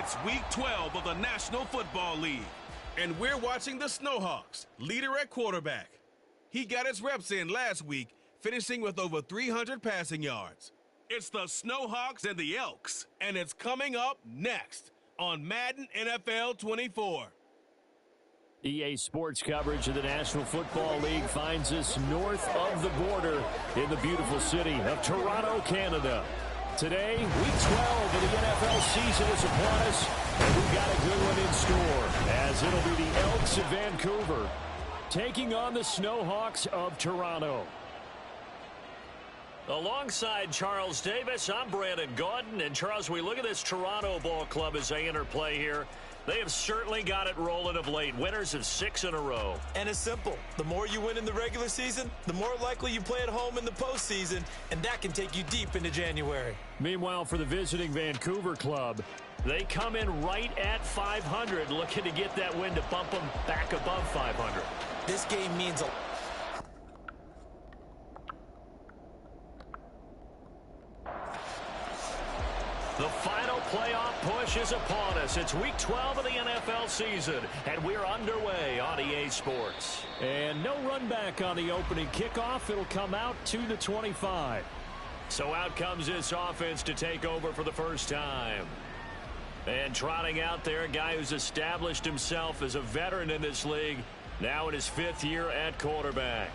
It's Week 12 of the National Football League, and we're watching the Snowhawks, leader at quarterback. He got his reps in last week, finishing with over 300 passing yards. It's the Snowhawks and the Elks, and it's coming up next on Madden NFL 24. EA Sports coverage of the National Football League finds us north of the border in the beautiful city of Toronto, Canada. Today, Week 12 of the NFL season is upon us, and we've got a good one in store, as it'll be the Elks of Vancouver taking on the Snowhawks of Toronto. Alongside Charles Davis, I'm Brandon Gaudin. And Charles, we look at this Toronto ball club as they enter play here. They have certainly got it rolling of late. Winners of 6 in a row. And it's simple. The more you win in the regular season, the more likely you play at home in the postseason, and that can take you deep into January. Meanwhile, for the visiting Vancouver club, they come in right at 500, looking to get that win to bump them back above 500. This game means a lot. The final playoff push is upon us. It's Week 12 of the NFL season, and we're underway on EA Sports. And no run back on the opening kickoff. It'll come out to the 25. So out comes this offense to take over for the first time. And trotting out there, a guy who's established himself as a veteran in this league, now in his 5th year at quarterback.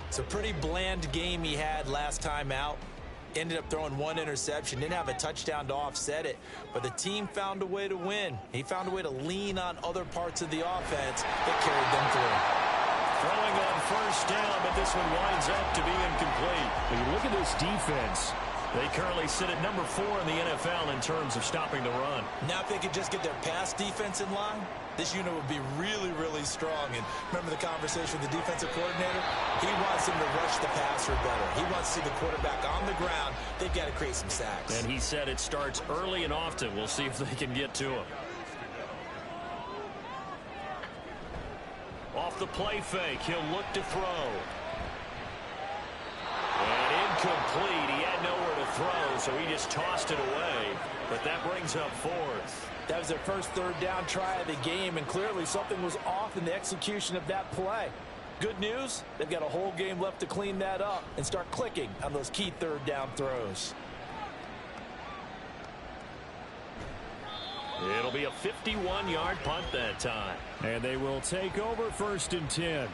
It's a pretty bland game he had last time out. Ended up throwing 1 interception, didn't have a touchdown to offset it, but the team found a way to win. He found a way to lean on other parts of the offense that carried them through. Throwing on first down, but this one winds up to be incomplete. When you look at this defense, they currently sit at number 4 in the NFL in terms of stopping the run. Now if they could just get their pass defense in line, this unit would be really, really strong. And remember the conversation with the defensive coordinator? He wants them to rush the passer better. He wants to see the quarterback on the ground. They've got to create some sacks. And he said it starts early and often. We'll see if they can get to him. Off the play fake, he'll look to throw. And incomplete. He had nowhere to throw, so he just tossed it away. But that brings up 4th. That was their first 3rd down try of the game, and clearly something was off in the execution of that play. Good news, they've got a whole game left to clean that up and start clicking on those key 3rd down throws. It'll be a 51-yard punt that time. And they will take over 1st and 10.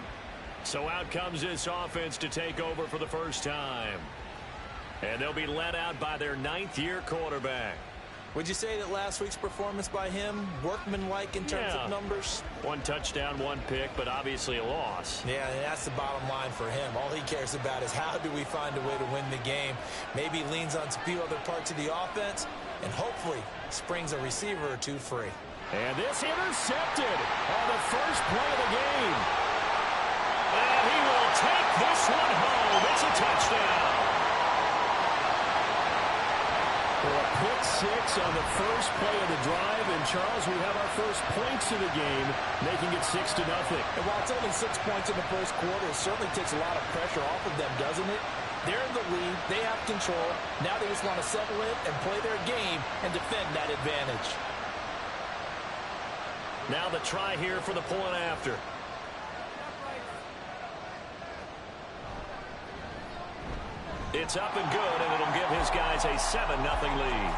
So out comes this offense to take over for the first time. And they'll be led out by their 9th-year quarterback. Would you say that last week's performance by him, workmanlike in terms of numbers? 1 touchdown, 1 pick, but obviously a loss. Yeah, and that's the bottom line for him. All he cares about is how do we find a way to win the game. Maybe he leans on a few other parts of the offense, and hopefully springs a receiver or 2 free. And this intercepted on the first play of the game. And he will take this one home. It's a touchdown. For a pick 6 on the first play of the drive, and Charles, we have our first points of the game, making it 6-0. And while it's only 6 points in the first quarter, it certainly takes a lot of pressure off of them, doesn't it? They're in the lead, they have control. Now they just want to settle in and play their game and defend that advantage. Now the try here for the point after. It's up and good, and it'll give his guys a 7-0 lead.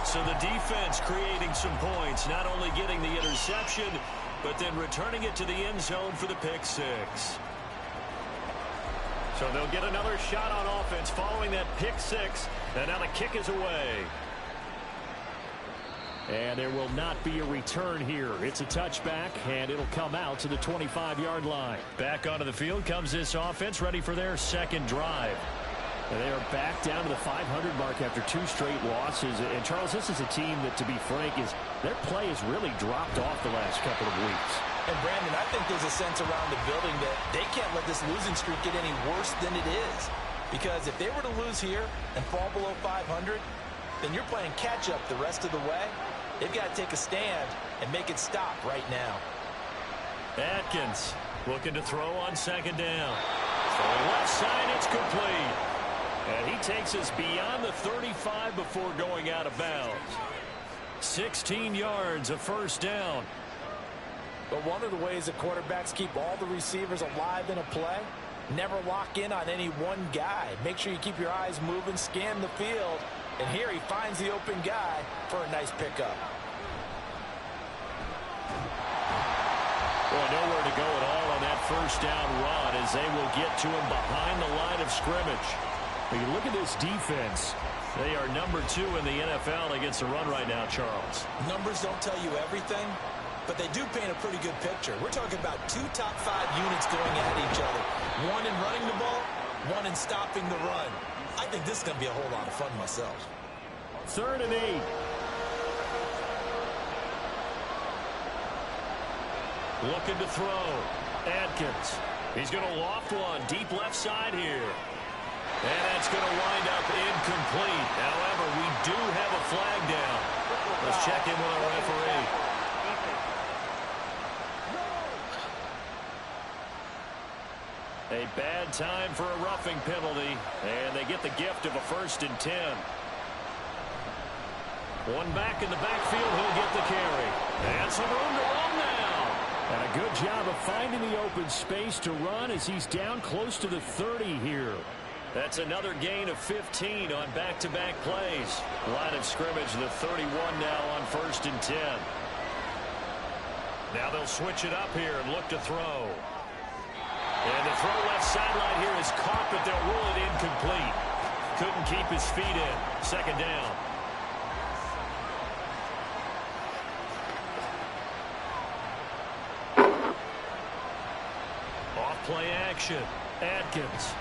So the defense creating some points, not only getting the interception, but then returning it to the end zone for the pick 6. So they'll get another shot on offense following that pick 6, and now the kick is away. And there will not be a return here. It's a touchback, and it'll come out to the 25-yard line. Back onto the field comes this offense, ready for their 2nd drive. And they are back down to the 500 mark after 2 straight losses. And, Charles, this is a team that, to be frank, their play has really dropped off the last couple of weeks. And, Brandon, I think there's a sense around the building that they can't let this losing streak get any worse than it is. Because if they were to lose here and fall below 500, then you're playing catch-up the rest of the way. They've got to take a stand and make it stop right now. Atkins looking to throw on 2nd down. Throwing left side, it's complete. And he takes us beyond the 35 before going out of bounds. 16 yards, a first down. But one of the ways that quarterbacks keep all the receivers alive in a play, never lock in on any one guy. Make sure you keep your eyes moving, scan the field, and here he finds the open guy for a nice pickup. Well, nowhere to go at all on that first down run as they will get to him behind the line of scrimmage. But you look at this defense. They are number 2 in the NFL against the run right now, Charles. Numbers don't tell you everything, but they do paint a pretty good picture. We're talking about 2 top 5 units going at each other. One in running the ball, one in stopping the run. I think this is going to be a whole lot of fun myself. 3rd and 8. Looking to throw. Adkins. He's going to loft one deep left side here. And that's going to wind up incomplete. However, we do have a flag down. Let's check in with our referee. A bad time for a roughing penalty. And they get the gift of a 1st and 10. One back in the backfield. He'll get the carry. And some room to run now. And a good job of finding the open space to run as he's down close to the 30 here. That's another gain of 15 on back-to-back plays. Line of scrimmage, the 31 now on 1st and 10. Now they'll switch it up here and look to throw. And the throw left sideline here is caught, but they'll rule it incomplete. Couldn't keep his feet in. 2nd down. Off-play action. Adkins.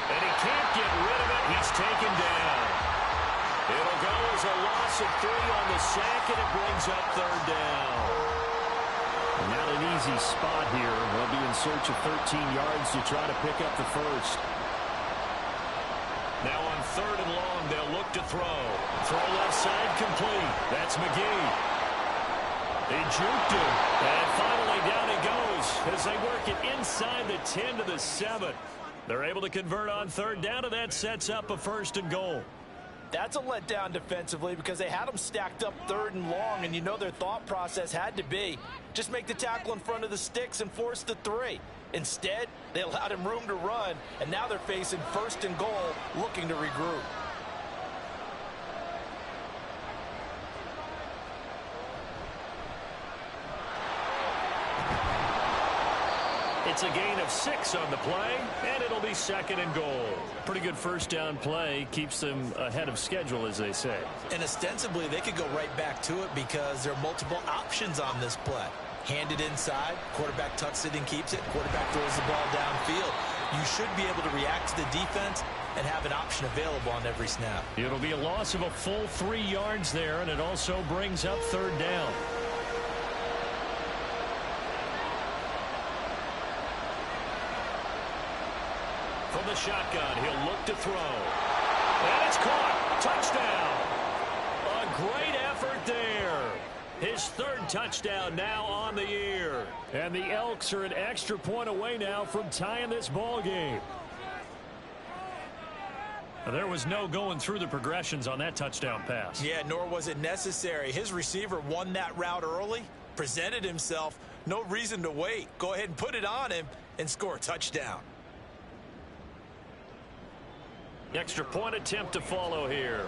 And he can't get rid of it. He's taken down. It'll go as a loss of 3 on the sack, and it brings up 3rd down. Not an easy spot here. They'll be in search of 13 yards to try to pick up the 1st. Now on 3rd and long, they'll look to throw. Throw left side complete. That's McGee. He juked him. And finally down he goes as they work it inside the 10 to the 7. They're able to convert on 3rd down, and that sets up a 1st and goal. That's a letdown defensively because they had them stacked up 3rd and long, and you know their thought process had to be just make the tackle in front of the sticks and force the 3. Instead, they allowed him room to run, and now they're facing 1st and goal, looking to regroup. It's a gain of 6 on the play, and it'll be 2nd and goal. Pretty good first down play. Keeps them ahead of schedule, as they say. And ostensibly, they could go right back to it because there are multiple options on this play. Hand it inside, quarterback tucks it and keeps it, quarterback throws the ball downfield. You should be able to react to the defense and have an option available on every snap. It'll be a loss of a full 3 yards there, and it also brings up 3rd down. From the shotgun, he'll look to throw. And it's caught. Touchdown. A great effort there. His 3rd touchdown now on the year. And the Elks are an extra point away now from tying this ball game. There was no going through the progressions on that touchdown pass. Yeah, nor was it necessary. His receiver won that route early, presented himself. No reason to wait. Go ahead and put it on him and score a touchdown. Extra point attempt to follow here.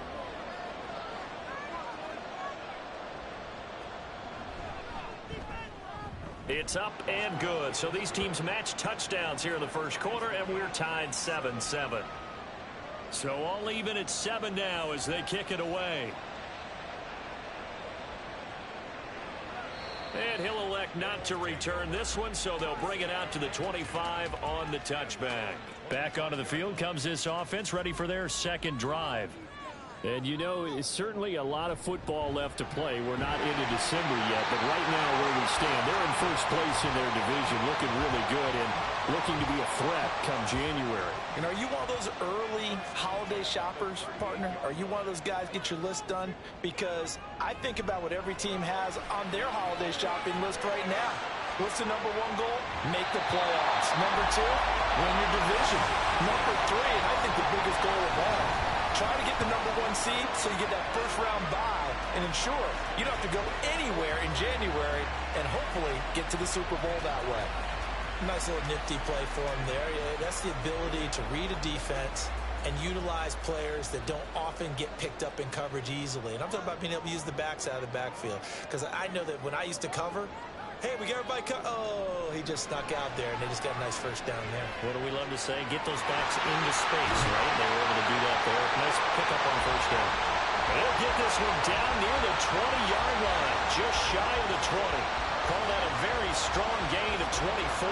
It's up and good. So these teams match touchdowns here in the 1st quarter, and we're tied 7-7. So all even at 7 now as they kick it away. And he'll elect not to return this one, so they'll bring it out to the 25 on the touchback. Back onto the field comes this offense, ready for their 2nd drive. And you know, it's certainly a lot of football left to play. We're not into December yet, but right now where we stand, they're in 1st place in their division, looking really good and looking to be a threat come January. And are you one of those early holiday shoppers, partner? Are you one of those guys get your list done? Because I think about what every team has on their holiday shopping list right now. What's the number 1 goal? Make the playoffs. Number 2, win your division. Number 3, and I think the biggest goal of all, try to get the #1 seed so you get that first-round bye and ensure you don't have to go anywhere in January and hopefully get to the Super Bowl that way. Nice little nifty play for him there. Yeah, that's the ability to read a defense and utilize players that don't often get picked up in coverage easily. And I'm talking about being able to use the backs out of the backfield. Because I know that when I used to cover, hey, we got everybody oh, he just snuck out there, and they just got a nice first down there. What do we love to say? Get those backs into space, right? They were able to do that there. Nice pickup on first down. They'll get this one down near the 20-yard line, just shy of the 20. Call that a very strong gain of 24.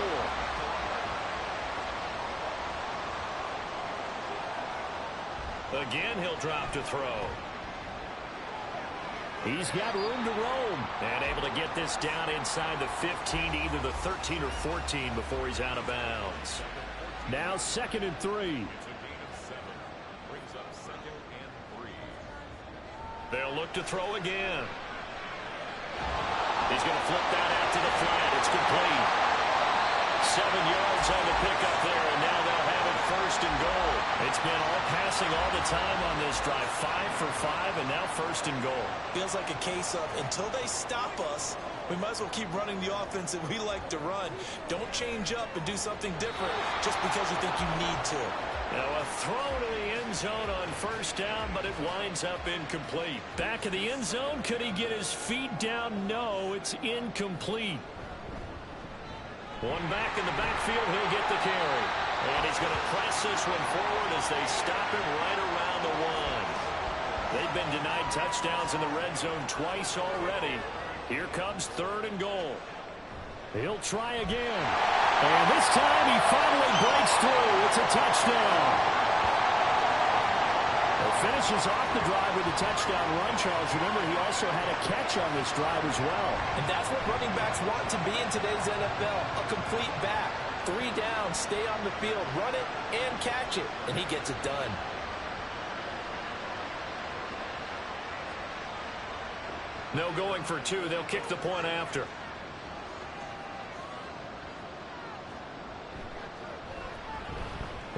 Again, he'll drop to throw. He's got room to roam. And able to get this down inside the 15 to either the 13 or 14 before he's out of bounds. Now 2nd and 3. They'll look to throw again. He's going to flip that out to the flat. It's complete. 7 yards on the pickup there, and now they'll have it 1st and goal. It's been all passing all the time on this drive. 5 for 5, and now 1st and goal. Feels like a case of until they stop us, we might as well keep running the offense that we like to run. Don't change up and do something different just because you think you need to. Now a throw to the end zone on 1st down, but it winds up incomplete. Back of the end zone, could he get his feet down? No, it's incomplete. One back in the backfield, he'll get the carry. And he's going to press this one forward as they stop him right around the 1. They've been denied touchdowns in the red zone twice already. Here comes 3rd and goal. He'll try again. And this time he finally breaks through. It's a touchdown. Finishes off the drive with a touchdown run, Charles. Remember, he also had a catch on this drive as well. And that's what running backs want to be in today's NFL, a complete back. 3 down, stay on the field, run it, and catch it. And he gets it done. No going for 2. They'll kick the point after.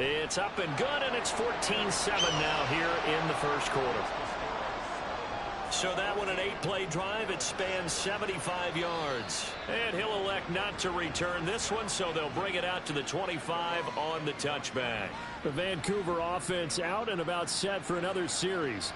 It's up and good, and it's 14-7 now here in the 1st quarter. So that one, an 8-play drive. It spans 75 yards. And he'll elect not to return this one, so they'll bring it out to the 25 on the touchback. The Vancouver offense out and about set for another series.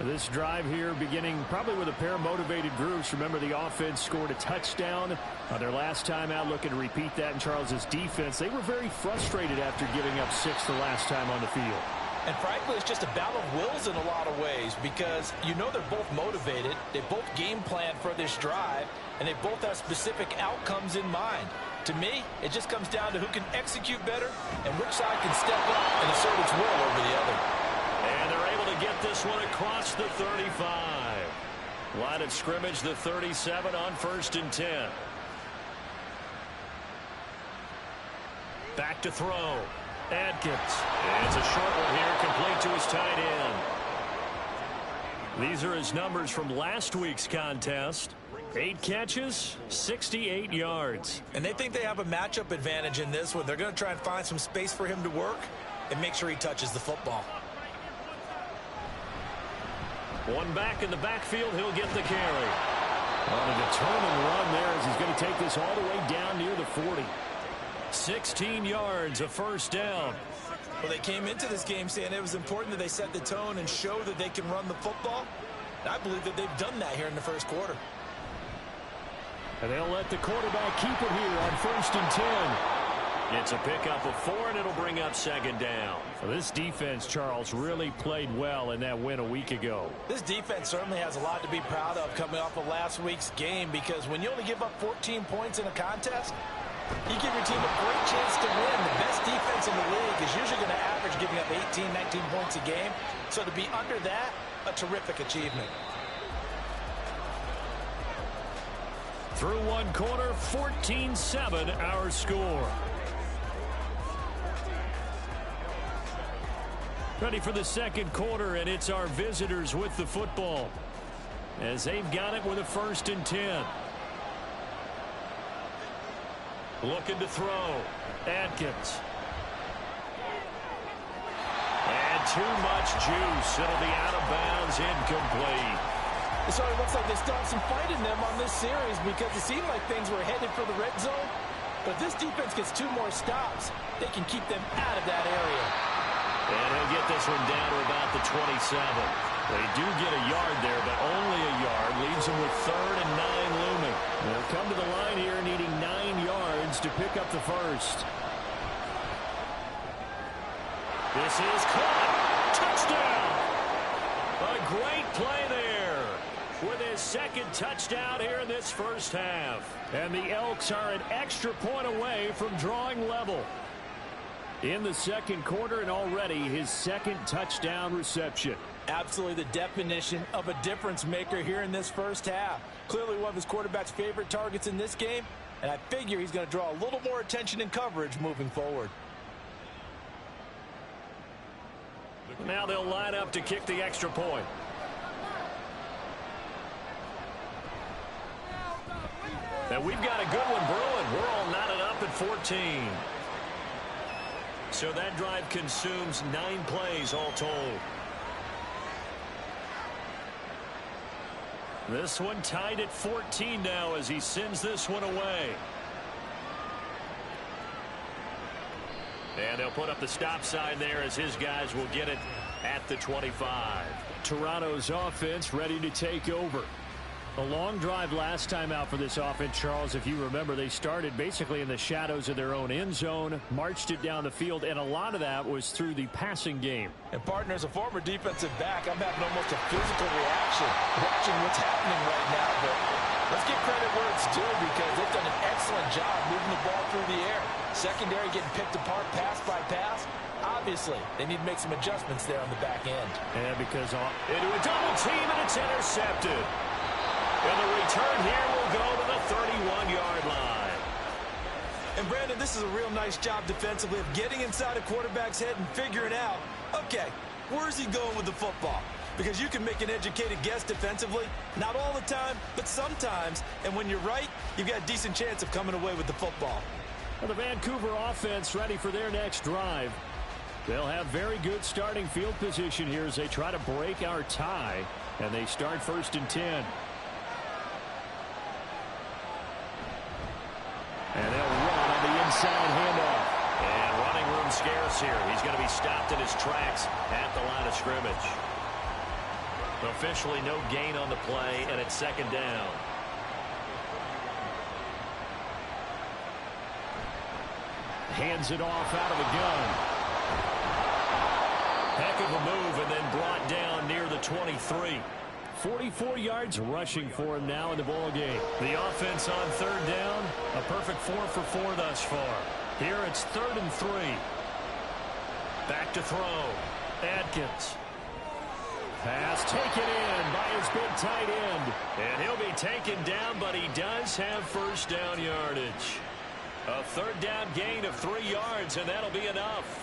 This drive here beginning probably with a pair of motivated groups. Remember, the offense scored a touchdown on their last time out. Looking to repeat that in Charles's defense. They were very frustrated after giving up 6 the last time on the field. And frankly, it's just a battle of wills in a lot of ways because you know they're both motivated. They both game plan for this drive, and they both have specific outcomes in mind. To me, it just comes down to who can execute better and which side can step up and assert its will over the other. And they're able to get this one across the 35. Line of scrimmage, the 37 on 1st and 10. Back to throw. Adkins. And it's a short one here, complete to his tight end. These are his numbers from last week's contest. 8 catches, 68 yards. And they think they have a matchup advantage in this one. They're going to try and find some space for him to work and make sure he touches the football. One back in the backfield, he'll get the carry. On a determined run there as he's going to take this all the way down near the 40. 16 yards, a 1st down. Well, they came into this game saying it was important that they set the tone and show that they can run the football. And I believe that they've done that here in the 1st quarter. And they'll let the quarterback keep it here on 1st and 10. It's a pickup of 4, and it'll bring up 2nd down. So this defense, Charles, really played well in that win a week ago. This defense certainly has a lot to be proud of coming off of last week's game because when you only give up 14 points in a contest, you give your team a great chance to win. The best defense in the league is usually going to average giving up 18, 19 points a game. So to be under that, a terrific achievement. Through one quarter, 14-7 our score. Ready for the 2nd quarter, and it's our visitors with the football as they've got it with a 1st and 10. Looking to throw. Adkins. And too much juice. It'll be out of bounds, incomplete. It sort of looks like they still have some fight in them on this series because it seemed like things were headed for the red zone. But if this defense gets 2 more stops, they can keep them out of that area. And he'll get this one down to about the 27. They do get a yard there, but only a yard. Leaves them with 3rd and 9 looming. They'll come to the line here needing 9 yards to pick up the first. This is caught. Touchdown. A great play there with his 2nd touchdown here in this first half. And the Elks are an extra point away from drawing level in the 2nd quarter, and already his 2nd touchdown reception. Absolutely the definition of a difference maker here in this first half. Clearly one of his quarterback's favorite targets in this game, and I figure he's going to draw a little more attention and coverage moving forward. Now they'll line up to kick the extra point. And we've got a good one brewing. We're all knotted up at 14. So that drive consumes 9 plays all told. This one tied at 14 now as he sends this one away. And they'll put up the stop sign there as his guys will get it at the 25. Toronto's offense ready to take over. A long drive last time out for this offense, Charles. If you remember, they started basically in the shadows of their own end zone, marched it down the field, and a lot of that was through the passing game. And partner, as a former defensive back, I'm having almost a physical reaction watching what's happening right now. But let's give credit where it's due because they've done an excellent job moving the ball through the air. Secondary getting picked apart pass by pass. Obviously, they need to make some adjustments there on the back end. And because into a double team, and it's intercepted. And the return here will go to the 31-yard line. And, Brandon, this is a real nice job defensively of getting inside a quarterback's head and figuring out, okay, where's he going with the football? Because you can make an educated guess defensively, not all the time, but sometimes. And when you're right, you've got a decent chance of coming away with the football. Well, the Vancouver offense ready for their next drive. They'll have very good starting field position here as they try to break our tie. And they start 1st and 10. And they'll run on the inside handoff. And running room scarce here. He's going to be stopped in his tracks at the line of scrimmage. Officially no gain on the play, and it's 2nd down. Hands it off out of the gun. Heck of a move, and then brought down near the 23. 44 yards rushing for him now in the ball game. The offense on 3rd down, a perfect 4 for 4 thus far. Here it's 3rd and 3. Back to throw. Adkins. Pass taken in by his big tight end. And he'll be taken down, but he does have 1st down yardage. A 3rd down gain of 3 yards, and that'll be enough.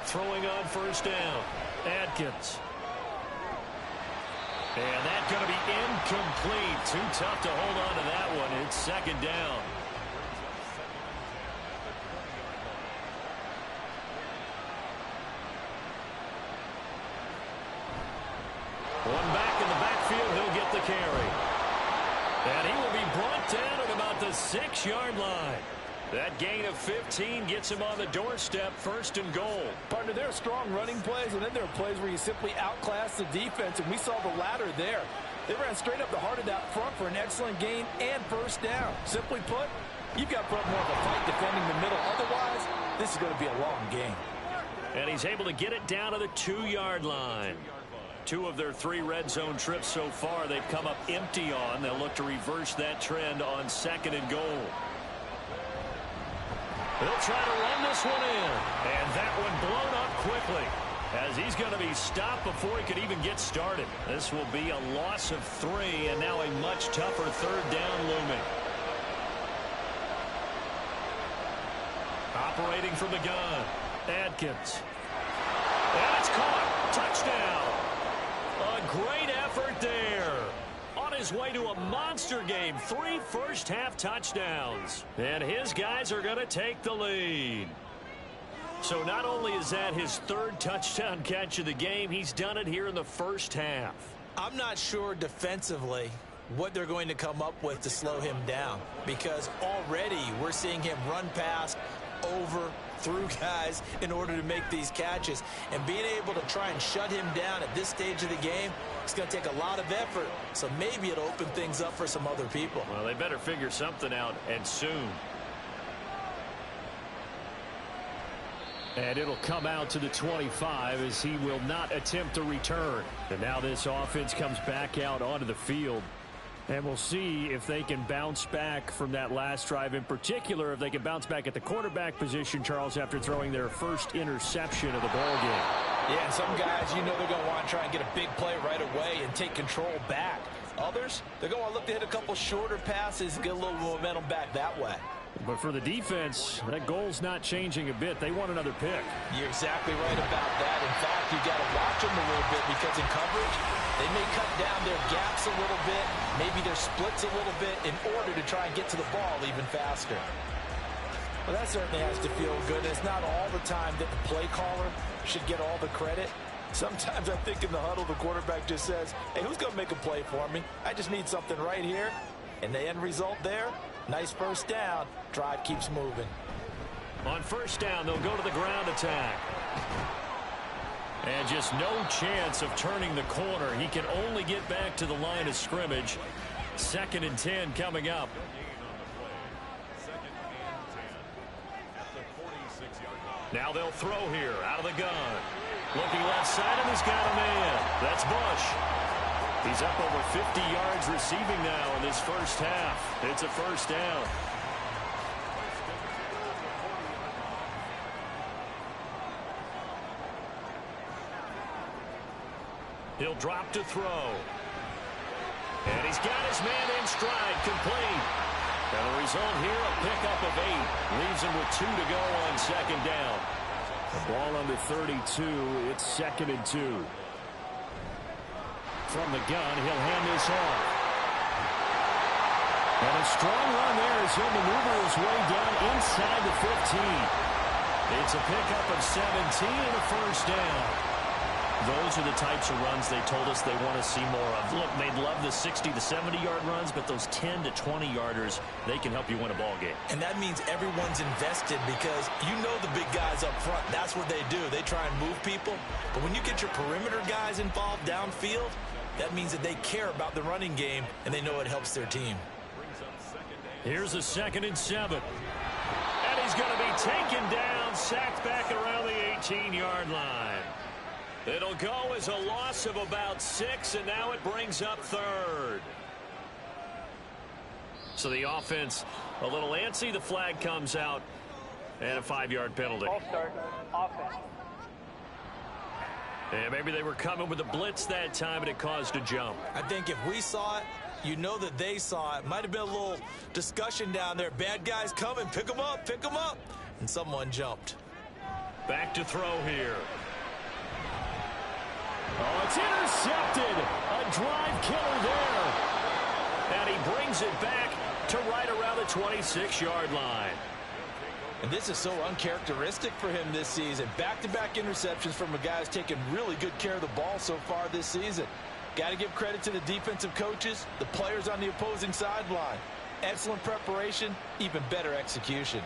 Throwing on 1st down. Adkins. And that's going to be incomplete. Too tough to hold on to that one. It's 2nd down. One back in the backfield. He'll get the carry. And he will be brought down at about the 6-yard line. That gain of 15 gets him on the doorstep, 1st and goal. Partner, there are strong running plays, and then there are plays where you simply outclass the defense, and we saw the latter there. They ran straight up the heart of that front for an excellent gain and 1st down. Simply put, you've got to put up more of a fight defending the middle. Otherwise, this is going to be a long game. And he's able to get it down to the 2-yard line. 2 of their 3 red zone trips so far they've come up empty on. They'll look to reverse that trend on 2nd and goal. They'll try to run this one in. And that one blown up quickly as he's going to be stopped before he could even get started. This will be a loss of 3, and now a much tougher 3rd down looming. Operating from the gun, Adkins. And it's caught. Touchdown. A great effort there. On his way to a monster game. 3 first-half touchdowns. And his guys are going to take the lead. So not only is that his 3rd touchdown catch of the game, he's done it here in the first half. I'm not sure defensively what they're going to come up with to slow him down, because already we're seeing him run past, over, through guys in order to make these catches. And being able to try and shut him down at this stage of the game, it's going to take a lot of effort. So maybe it'll open things up for some other people. Well, they better figure something out, and soon. And it'll come out to the 25 as he will not attempt to return. And now this offense comes back out onto the field. And we'll see if they can bounce back from that last drive, in particular if they can bounce back at the quarterback position, Charles, after throwing their first interception of the ball game. Yeah, some guys, you know, they're going to want to try and get a big play right away and take control back. Others, they're going to want to look to hit a couple shorter passes and get a little momentum back that way. But for the defense, that goal's not changing a bit. They want another pick. You're exactly right about that. In fact, you got to watch them a little bit, because in coverage, they may cut down their gaps a little bit, maybe their splits a little bit, in order to try and get to the ball even faster. Well, that certainly has to feel good. It's not all the time that the play caller should get all the credit. Sometimes I think in the huddle, the quarterback just says, hey, who's going to make a play for me? I just need something right here. And the end result there, nice first down. Drive keeps moving. On first down, they'll go to the ground attack. And just no chance of turning the corner. He can only get back to the line of scrimmage. 2nd and 10 coming up. Now they'll throw here out of the gun. Looking left side, and he's got a man. That's Bush. He's up over 50 yards receiving now in this first half. It's a first down. He'll drop to throw. And he's got his man in stride, complete. And the result here, a pickup of 8. Leaves him with 2 to go on 2nd down. The ball under 32. It's 2nd and 2. From the gun, he'll hand this off. And a strong run there as he'll maneuver his way down inside the 15. It's a pickup of 17 and a first down. Those are the types of runs they told us they want to see more of. Look, they'd love the 60 to 70-yard runs, but those 10 to 20-yarders, they can help you win a ball game. And that means everyone's invested, because you know the big guys up front, that's what they do. They try and move people. But when you get your perimeter guys involved downfield, that means that they care about the running game, and they know it helps their team. Here's a 2nd and 7. And he's going to be taken down, sacked back around the 18-yard line. It'll go as a loss of about 6, and now it brings up 3rd. So the offense a little antsy. The flag comes out, and a 5-yard penalty. All start. Offense. And maybe they were coming with a blitz that time, and it caused a jump. I think if we saw it, you know that they saw it. Might have been a little discussion down there. Bad guys coming. Pick them up. Pick them up. And someone jumped. Back to throw here. Oh, it's intercepted. A drive killer there. And he brings it back to right around the 26-yard line. And this is so uncharacteristic for him this season. Back-to-back interceptions from a guy who's taken really good care of the ball so far this season. Got to give credit to the defensive coaches, the players on the opposing sideline. Excellent preparation, even better execution.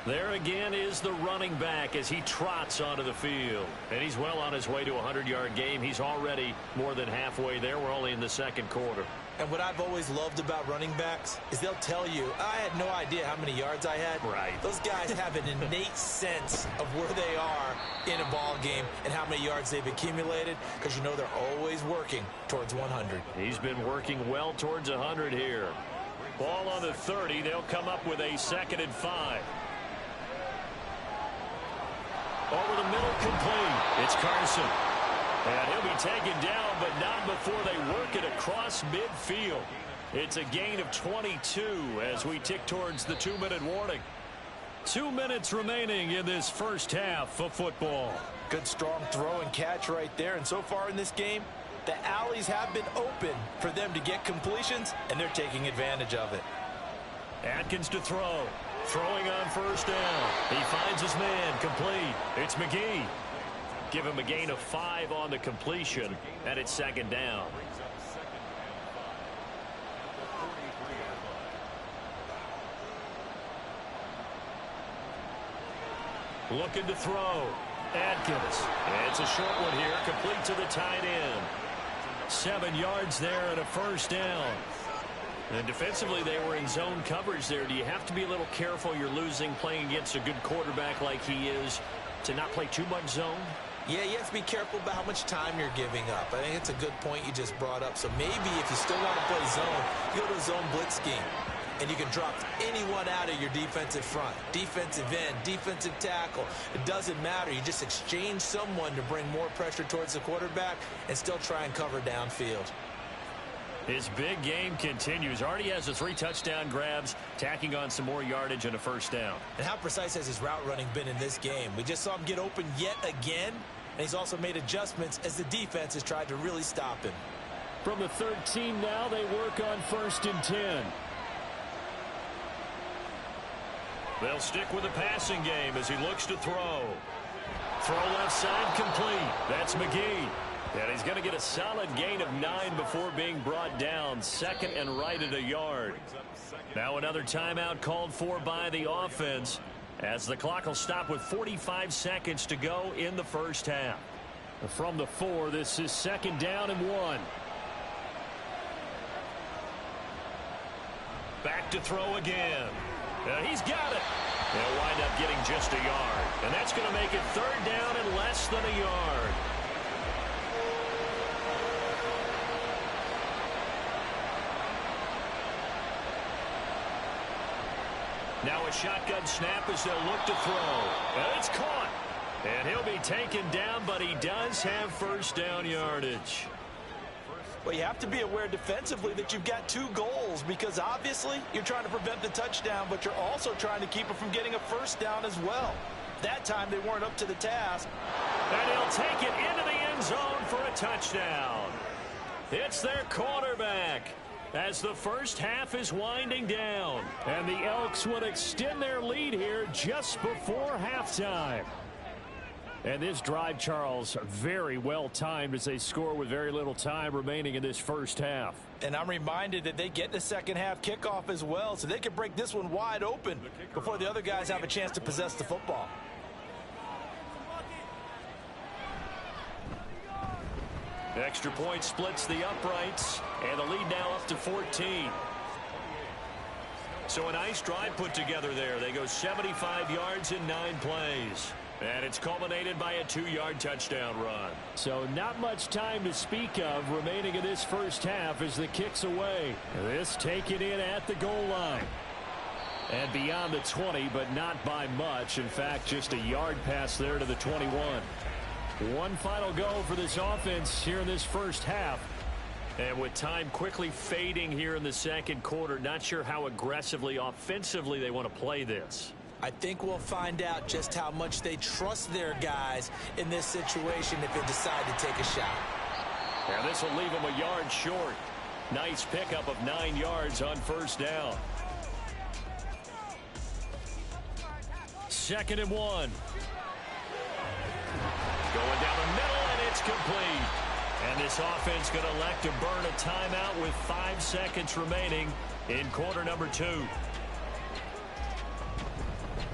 There again is the running back as he trots onto the field. And he's well on his way to a 100-yard game. He's already more than halfway there. We're only in the second quarter. And what I've always loved about running backs is they'll tell you, I had no idea how many yards I had. Right. Those guys have an innate sense of where they are in a ball game and how many yards they've accumulated, because you know they're always working towards 100. He's been working well towards 100 here. Ball on the 30. They'll come up with a 2nd and 5. Over the middle, complete. It's Carson. And he'll be taken down, but not before they work it across midfield. It's a gain of 22 as we tick towards the 2-minute warning. 2 minutes remaining in this first half of football. Good strong throw and catch right there. And so far in this game, The alleys have been open for them to get completions, and they're taking advantage of it. Atkins to throw. Throwing on first down. He finds his man. Complete. It's McGee. Give him a gain of 5 on the completion, and it's second down. Looking to throw. Atkins. It's a short one here. Complete to the tight end. 7 yards there and a first down. And defensively, they were in zone coverage there. Do you have to be a little careful? You're losing playing against a good quarterback like he is to not play too much zone? Yeah, you have to be careful about how much time you're giving up. I think it's a good point you just brought up. So maybe if you still want to play zone, you go to a zone blitz scheme. And you can drop anyone out of your defensive front. Defensive end, defensive tackle. It doesn't matter. You just exchange someone to bring more pressure towards the quarterback and still try and cover downfield. His big game continues. Already has the 3 touchdown grabs, tacking on some more yardage and a first down. And how precise has his route running been in this game? We just saw him get open yet again, and he's also made adjustments as the defense has tried to really stop him. From the 13 now, they work on 1st and 10. They'll stick with the passing game as he looks to throw. Throw left side complete. That's McGee. And he's going to get a solid gain of 9 before being brought down. Second and right at a yard. Now another timeout called for by the offense as the clock will stop with 45 seconds to go in the first half. From the 4, this is 2nd down and 1. Back to throw again. He's got it. They'll wind up getting just a yard. And that's going to make it 3rd down and less than a yard. Now a shotgun snap as they'll look to throw. And it's caught. And he'll be taken down, but he does have first down yardage. Well, you have to be aware defensively that you've got 2 goals because obviously you're trying to prevent the touchdown, but you're also trying to keep it from getting a first down as well. That time they weren't up to the task. And he'll take it into the end zone for a touchdown. It's their quarterback as the first half is winding down. And the Elks would extend their lead here just before halftime. And this drive, Charles, very well timed as they score with very little time remaining in this first half. And I'm reminded that they get the second half kickoff as well, so they can break this one wide open before the other guys have a chance to possess the football. Extra point splits the uprights, and the lead now up to 14. So a nice drive put together there. They go 75 yards in 9 plays. And it's culminated by a 2-yard touchdown run. So not much time to speak of remaining in this first half as the kick's away. This taken in at the goal line. And beyond the 20, but not by much. In fact, just a yard pass there to the 21. One final go for this offense here in this first half. And with time quickly fading here in the second quarter, not sure how aggressively, offensively they want to play this. I think we'll find out just how much they trust their guys in this situation if they decide to take a shot. And this will leave them a yard short. Nice pickup of 9 yards on first down. 2nd and 1. Going down the middle, and it's complete. And this offense going to elect to burn a timeout with 5 seconds remaining in quarter number 2.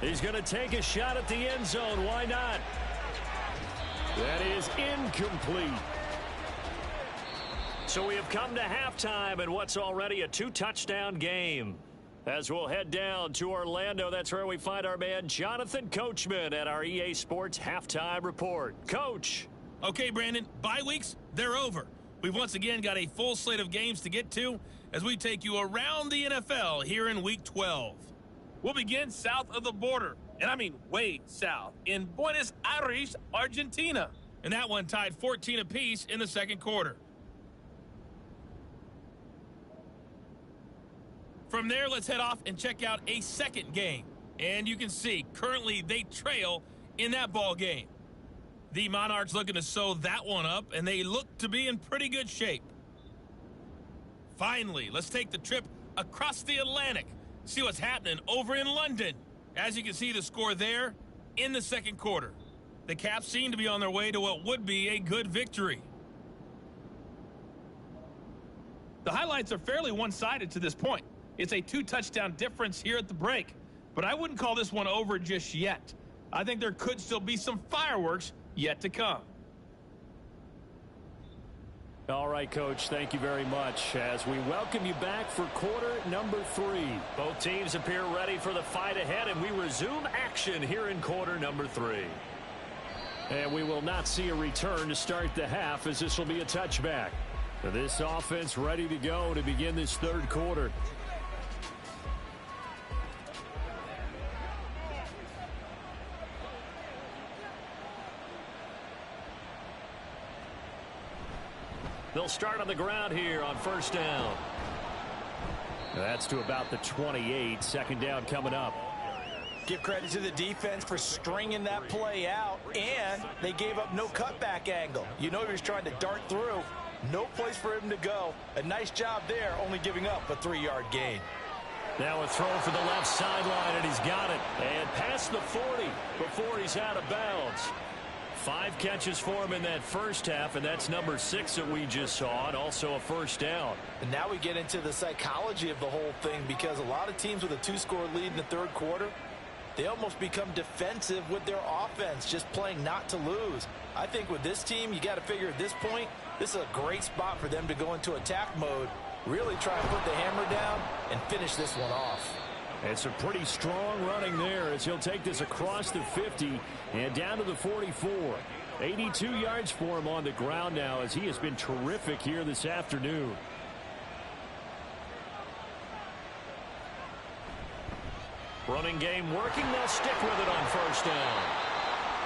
He's going to take a shot at the end zone. Why not? That is incomplete. So we have come to halftime in what's already a 2-touchdown game. As we'll head down to Orlando, that's where we find our man Jonathan Coachman at our EA Sports Halftime Report. Coach. Okay, Brandon, bye weeks, they're over. We've once again got a full slate of games to get to as we take you around the NFL here in Week 12. We'll begin south of the border, and I mean way south, in Buenos Aires, Argentina. And that one tied 14 apiece in the second quarter. From there, let's head off and check out a second game. And you can see, currently they trail in that ball game. The Monarchs looking to sew that one up, and they look to be in pretty good shape. Finally, let's take the trip across the Atlantic. See what's happening over in London. As you can see, the score there in the second quarter. The Caps seem to be on their way to what would be a good victory. The highlights are fairly one-sided to this point. It's a 2-touchdown difference here at the break. But I wouldn't call this one over just yet. I think there could still be some fireworks yet to come. All right, Coach, thank you very much as we welcome you back for quarter number 3. Both teams appear ready for the fight ahead, and we resume action here in quarter number 3. And we will not see a return to start the half, as this will be a touchback. This offense ready to go to begin this third quarter. They'll start on the ground here on first down. That's to about the 28. Second down coming up. Give credit to the defense for stringing that play out, and they gave up no cutback angle. You know he was trying to dart through. No place for him to go. A nice job there, only giving up a 3-yard gain. Now a throw for the left sideline, and he's got it. And past the 40 before he's out of bounds. 5 catches for him in that first half, and that's number 6 that we just saw, and also a first down. And now we get into the psychology of the whole thing, because a lot of teams with a 2-score lead in the third quarter, they almost become defensive with their offense, just playing not to lose. I think with this team, you got to figure at this point, this is a great spot for them to go into attack mode, really try and put the hammer down and finish this one off. It's a pretty strong running there as he'll take this across the 50 and down to the 44. 82 yards for him on the ground now, as he has been terrific here this afternoon. Running game working. They'll stick with it on first down.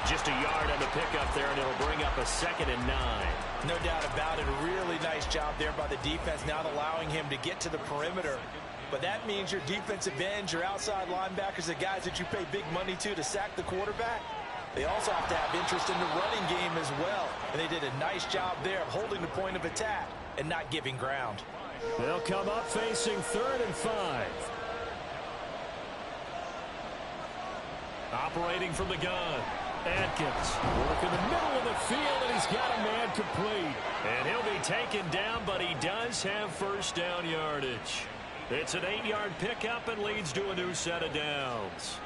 Just a yard on the pickup there, and it'll bring up a 2nd and 9. No doubt about it. A really nice job there by the defense, not allowing him to get to the perimeter. But that means your defensive ends, your outside linebackers, the guys that you pay big money to sack the quarterback, they also have to have interest in the running game as well. And they did a nice job there of holding the point of attack and not giving ground. They'll come up facing 3rd and 5. Operating from the gun. Atkins working the middle of the field, and he's got a man complete. And he'll be taken down, but he does have first down yardage. It's an 8-yard pickup and leads to a new set of downs.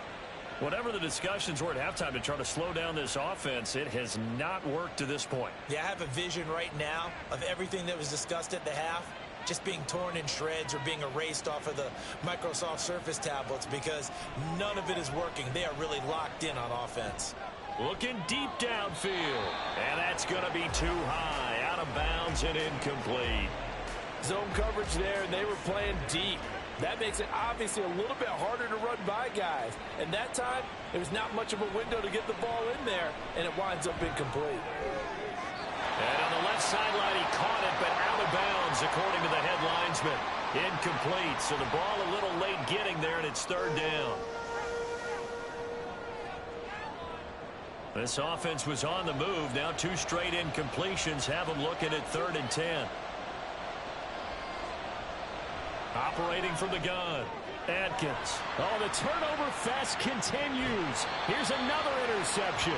Whatever the discussions were at halftime to try to slow down this offense, it has not worked to this point. Yeah, I have a vision right now of everything that was discussed at the half just being torn in shreds or being erased off of the Microsoft Surface tablets, because none of it is working. They are really locked in on offense. Looking deep downfield, and that's going to be too high, out of bounds and incomplete. Zone coverage there, and they were playing deep. That makes it obviously a little bit harder to run by guys. And that time, there was not much of a window to get the ball in there, and it winds up incomplete. And on the left sideline, he caught it, but out of bounds, according to the head linesman. Incomplete, so the ball a little late getting there, and it's 3rd down. This offense was on the move. Now 2 straight incompletions have them looking at 3rd and 10. Operating from the gun. Atkins. Oh, the turnover fest continues. Here's another interception.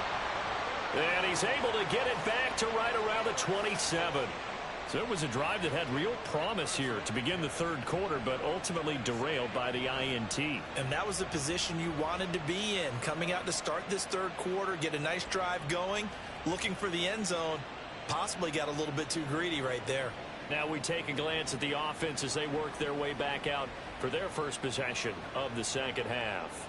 And he's able to get it back to right around the 27. So it was a drive that had real promise here to begin the third quarter, but ultimately derailed by the INT. And that was the position you wanted to be in, coming out to start this third quarter, get a nice drive going, looking for the end zone. Possibly got a little bit too greedy right there. Now we take a glance at the offense as they work their way back out for their first possession of the second half.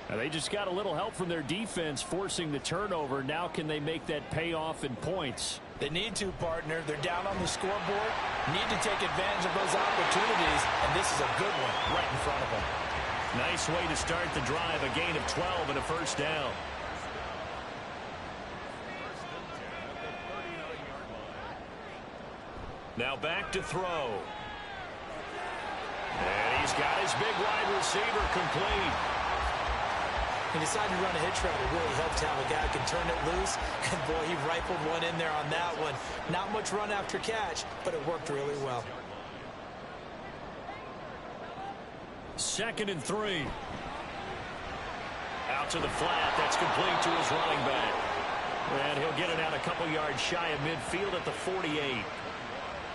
Now they just got a little help from their defense forcing the turnover. Now can they make that pay off in points? They need to, partner. They're down on the scoreboard. Need to take advantage of those opportunities, and this is a good one right in front of them. Nice way to start the drive, a gain of 12 and a first down. Now back to throw. And he's got his big wide receiver complete. He decided to run a hitch route. It really helps to have a guy who can turn it loose. And, boy, he rifled one in there on that one. Not much run after catch, but it worked really well. 2nd and 3. Out to the flat. That's complete to his running back. And he'll get it out a couple yards shy of midfield at the 48.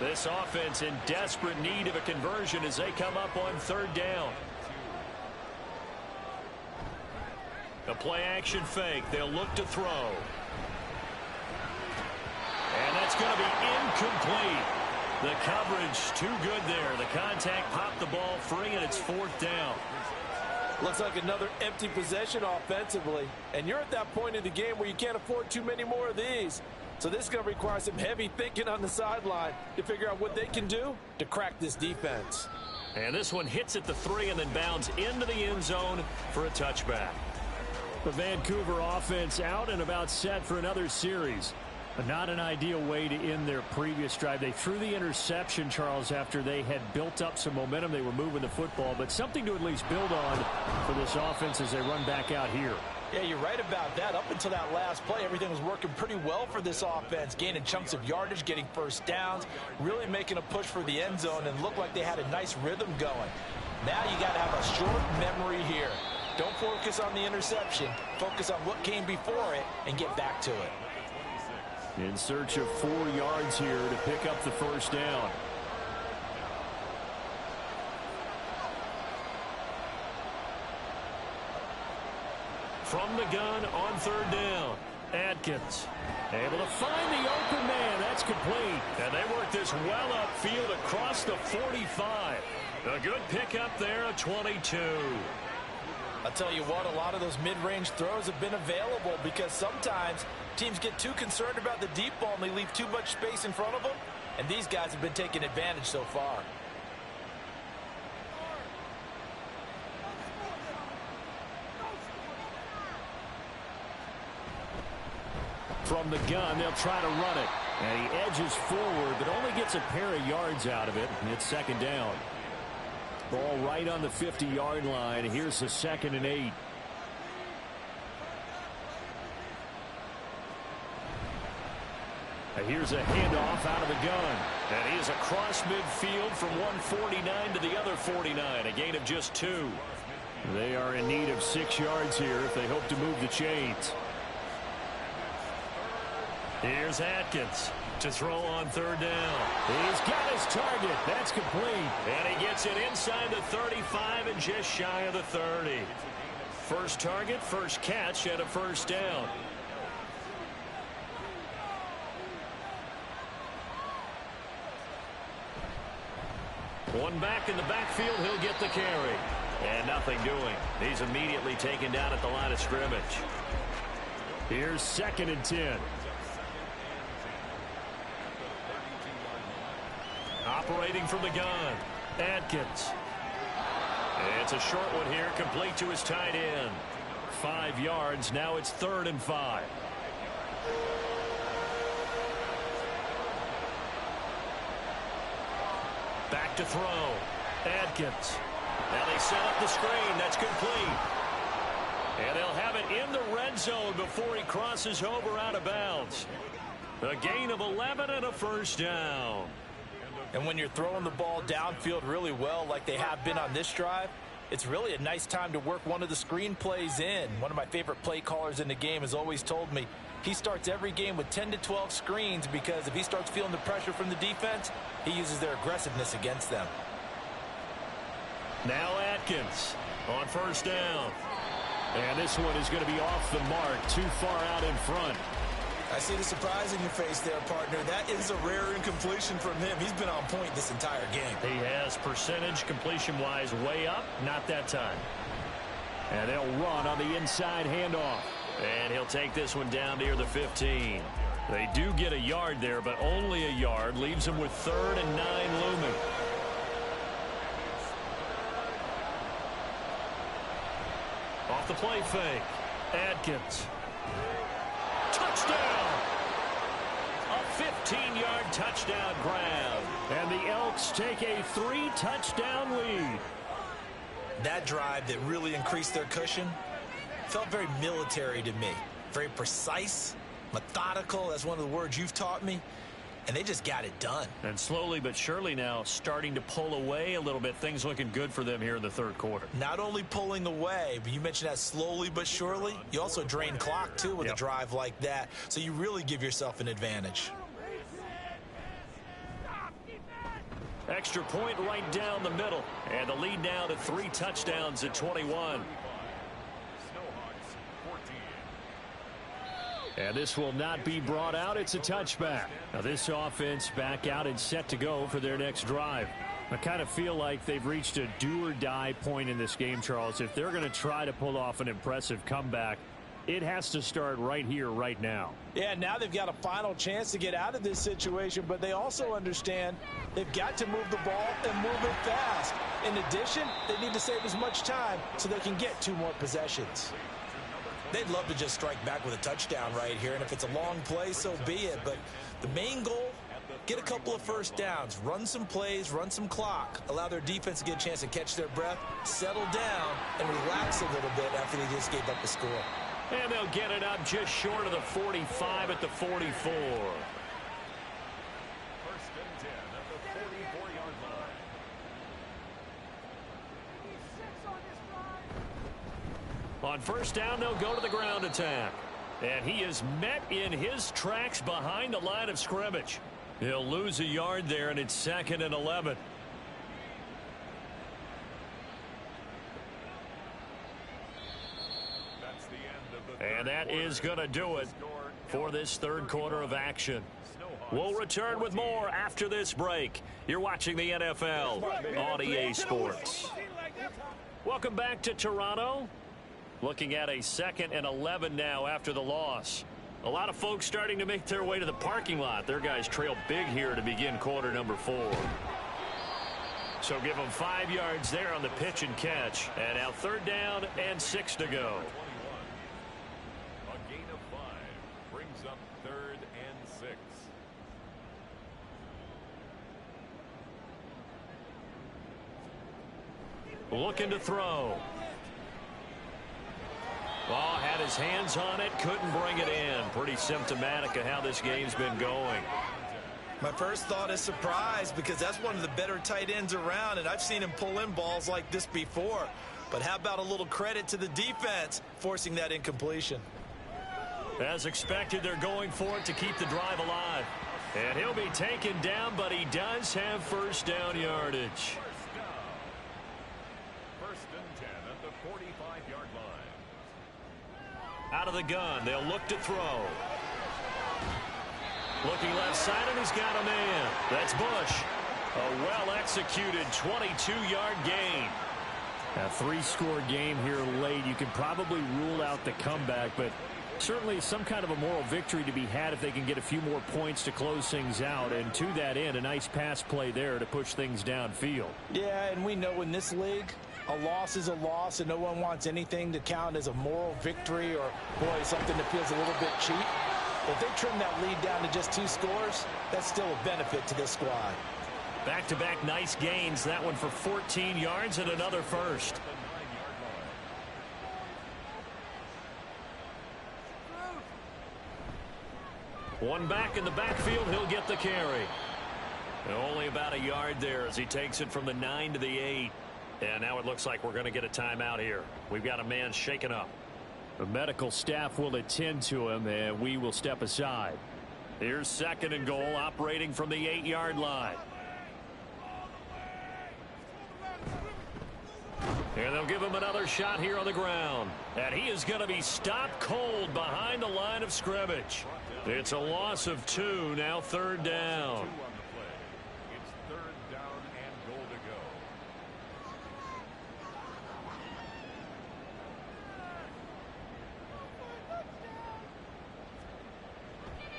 This offense in desperate need of a conversion as they come up on 3rd down. The play-action fake. They'll look to throw. And that's going to be incomplete. The coverage too good there. The contact popped the ball free, and it's 4th down. Looks like another empty possession offensively. And you're at that point in the game where you can't afford too many more of these. So this is going to require some heavy thinking on the sideline to figure out what they can do to crack this defense. And this one hits at the 3 and then bounds into the end zone for a touchback. The Vancouver offense out and about set for another series. But not an ideal way to end their previous drive. They threw the interception, Charles, after they had built up some momentum. They were moving the football, but something to at least build on for this offense as they run back out here. Yeah, you're right about that. Up until that last play, everything was working pretty well for this offense, gaining chunks of yardage, getting first downs, really making a push for the end zone, and looked like they had a nice rhythm going. Now you got to have a short memory here. Don't focus on the interception. Focus on what came before it and get back to it. In search of 4 yards here to pick up the first down. From the gun on 3rd down. Atkins able to find the open man. That's complete. And they work this well upfield across the 45. A good pickup there, a 22. I'll tell you what, a lot of those mid-range throws have been available because sometimes teams get too concerned about the deep ball and they leave too much space in front of them. And these guys have been taking advantage so far. From the gun, they'll try to run it. And he edges forward, but only gets a pair of yards out of it. And it's 2nd down. Ball right on the 50-yard line. Here's the 2nd and 8. And here's a handoff out of the gun. And he is across midfield from 149 to the other 49. A gain of just 2. They are in need of 6 yards here if they hope to move the chains. Here's Atkins to throw on 3rd down. He's got his target. That's complete. And he gets it inside the 35 and just shy of the 30. First target, first catch at a first down. One back in the backfield, he'll get the carry. And nothing doing. He's immediately taken down at the line of scrimmage. Here's 2nd and 10. Operating from the gun, Atkins. It's a short one here, complete to his tight end. 5 yards, now it's 3rd and 5. Back to throw, Atkins. Now they set up the screen, that's complete. And they'll have it in the red zone before he crosses over out of bounds. A gain of 11 and a first down. And when you're throwing the ball downfield really well like they have been on this drive, it's really a nice time to work one of the screen plays in. One of my favorite play callers in the game has always told me he starts every game with 10 to 12 screens because if he starts feeling the pressure from the defense, he uses their aggressiveness against them. Now Atkins on 1st down. And this one is going to be off the mark, too far out in front. I see the surprise in your face there, partner. That is a rare incompletion from him. He's been on point this entire game. He has percentage completion-wise way up, not that time. And they'll run on the inside handoff. And he'll take this one down near the 15. They do get a yard there, but only a yard. Leaves them with 3rd and 9 looming. Off the play fake. Atkins. Touchdown! A 15-yard touchdown grab. And the Elks take a 3-touchdown lead. That drive that really increased their cushion Felt very military to me. Very precise, methodical. That's one of the words you've taught me. And they just got it done. And slowly but surely now starting to pull away a little bit. Things looking good for them here in the third quarter. Not only pulling away, but you mentioned that slowly but surely. You also drain clock, too, with a drive like that. So you really give yourself an advantage. Extra point right down the middle. And the lead now to 3 touchdowns at 21. And this will not be brought out. It's a touchback. Now this offense back out and set to go for their next drive. I kind of feel like they've reached a do-or-die point in this game, Charles. If they're going to try to pull off an impressive comeback, it has to start right here, right now. Yeah, now they've got a final chance to get out of this situation, but they also understand they've got to move the ball and move it fast. In addition, they need to save as much time so they can get 2 more possessions. They'd love to just strike back with a touchdown right here, and if it's a long play, so be it. But the main goal, get a couple of first downs, run some plays, run some clock, allow their defense to get a chance to catch their breath, settle down, and relax a little bit after they just gave up the score. And they'll get it up just short of the 45 at the 44. On first down, they'll go to the ground attack. And he is met in his tracks behind the line of scrimmage. He'll lose a yard there, and it's 2nd and 11. And that is going to do it for this third quarter of action. We'll return with more after this break. You're watching the NFL on EA Sports. Welcome back to Toronto. Looking at a 2nd and 11 now after the loss. A lot of folks starting to make their way to the parking lot. Their guys trail big here to begin quarter number 4. So give them 5 yards there on the pitch and catch. And now 3rd down and 6 to go. A gain of 5 brings up 3rd and 6. Looking to throw. Oh, had his hands on it, couldn't bring it in. Pretty symptomatic of how this game's been going. My first thought is surprise, because that's one of the better tight ends around, and I've seen him pull in balls like this before. But how about a little credit to the defense forcing that incompletion? As expected, they're going for it to keep the drive alive. And he'll be taken down, but he does have first down yardage. Out of the gun, they'll look to throw. Looking left side, and he's got a man. That's Bush. A well-executed 22-yard gain. A 3-score game here late. You can probably rule out the comeback, but certainly some kind of a moral victory to be had if they can get a few more points to close things out. And to that end, a nice pass play there to push things downfield. Yeah, and we know in this league, a loss is a loss, and no one wants anything to count as a moral victory or, boy, something that feels a little bit cheap. But if they trim that lead down to just 2 scores, that's still a benefit to this squad. Back-to-back nice gains. That one for 14 yards and another first. One back in the backfield. He'll get the carry. And only about a yard there as he takes it from the 9 to the 8. And now it looks like we're going to get a timeout here. We've got a man shaken up. The medical staff will attend to him, and we will step aside. Here's 2nd and goal, operating from the 8-yard line. And they'll give him another shot here on the ground. And he is going to be stopped cold behind the line of scrimmage. It's a loss of 2, now 3rd down.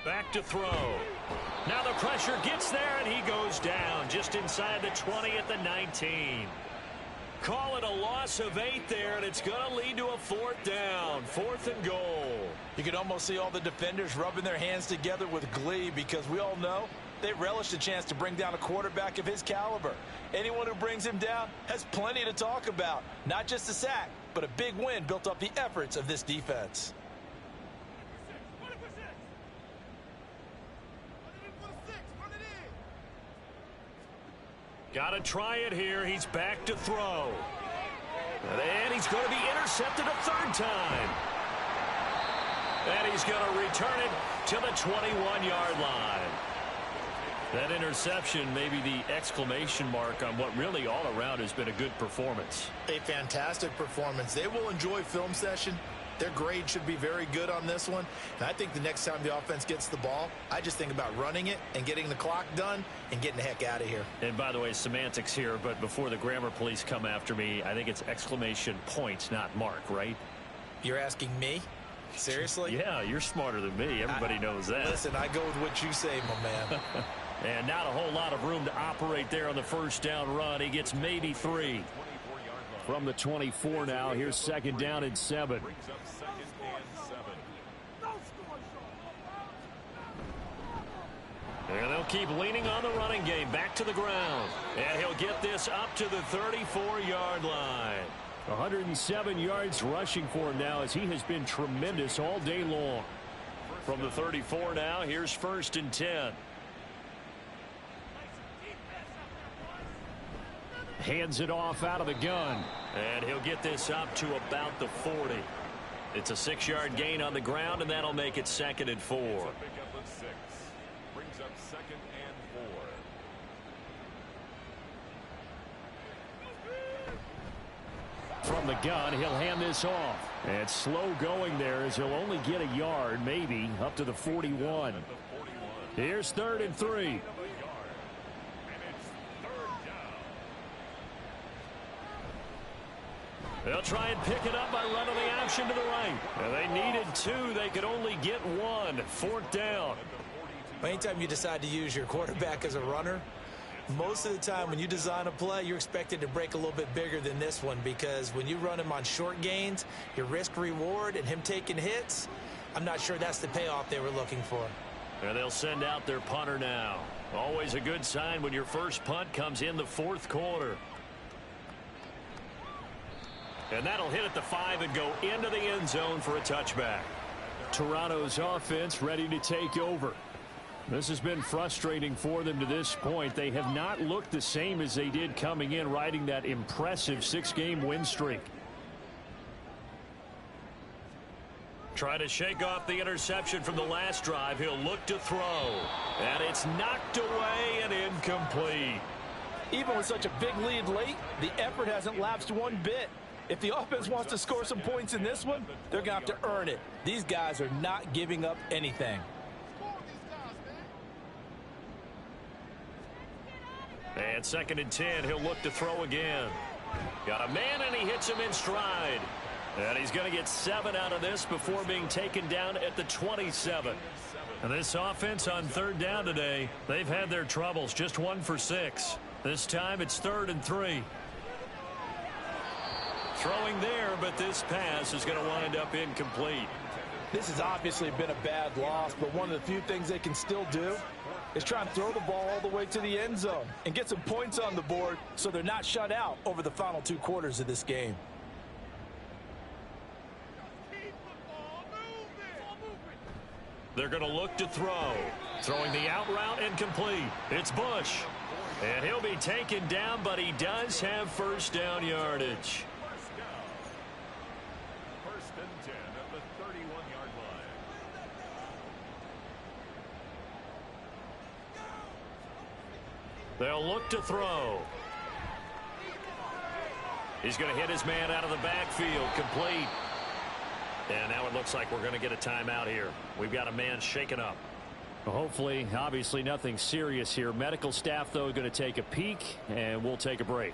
Back to throw. Now the pressure gets there, and he goes down just inside the 20 at the 19. Call it a loss of 8 there, and it's going to lead to a 4th down. 4th and goal. You can almost see all the defenders rubbing their hands together with glee, because we all know they relish the chance to bring down a quarterback of his caliber. Anyone who brings him down has plenty to talk about. Not just a sack, but but a big win built up the efforts of this defense. Got to try it here. He's back to throw. And he's going to be intercepted a third time. And he's going to return it to the 21-yard line. That interception may be the exclamation mark on what really all around has been a good performance. A fantastic performance. They will enjoy film session. Their grade should be very good on this one. And I think the next time the offense gets the ball, I just think about running it and getting the clock done and getting the heck out of here. And by the way, semantics here, but before the grammar police come after me, I think it's exclamation point, not mark, right? You're asking me? Seriously? Yeah, you're smarter than me. Everybody knows that. Listen, I go with what you say, my man. And not a whole lot of room to operate there on the first down run. He gets maybe 3. From the 24 now, here's second down and 7. And they'll keep leaning on the running game. Back to the ground. And he'll get this up to the 34-yard line. 107 yards rushing for him now as he has been tremendous all day long. From the 34 now, here's first and 10. Hands it off out of the gun. And he'll get this up to about the 40. It's a 6-yard gain on the ground, and that'll make it second and 4. Brings up second and 4. From the gun, he'll hand this off. And slow going there as he'll only get a yard, maybe, up to the 41. Here's third and 3. They'll try and pick it up by running the option to the right. And they needed 2. They could only get 1. Fourth down. Anytime you decide to use your quarterback as a runner, most of the time when you design a play, you're expected to break a little bit bigger than this one, because when you run him on short gains, your risk reward and him taking hits, I'm not sure that's the payoff they were looking for. And they'll send out their punter now. Always a good sign when your first punt comes in the fourth quarter. And that'll hit at the 5 and go into the end zone for a touchback. Toronto's offense ready to take over. This has been frustrating for them to this point. They have not looked the same as they did coming in, riding that impressive 6-game win streak. Try to shake off the interception from the last drive. He'll look to throw. And it's knocked away and incomplete. Even with such a big lead late, the effort hasn't lapsed one bit. If the offense wants to score some points in this one, they're going to have to earn it. These guys are not giving up anything. And second and 10, he'll look to throw again. Got a man, and he hits him in stride. And he's going to get 7 out of this before being taken down at the 27. And this offense on third down today, they've had their troubles. Just 1 for 6. This time it's third and 3. Throwing there, but this pass is going to wind up incomplete. This has obviously been a bad loss, but one of the few things they can still do is try and throw the ball all the way to the end zone and get some points on the board so they're not shut out over the final 2 quarters of this game. They're going to look to throw. Throwing the out route and complete. It's Bush. And he'll be taken down, but he does have first down yardage. First and 10 at the 31-yard line. They'll look to throw. He's going to hit his man out of the backfield. Complete. And now it looks like we're going to get a timeout here. We've got a man shaken up. Hopefully, obviously nothing serious here. Medical staff, though, going to take a peek, and we'll take a break.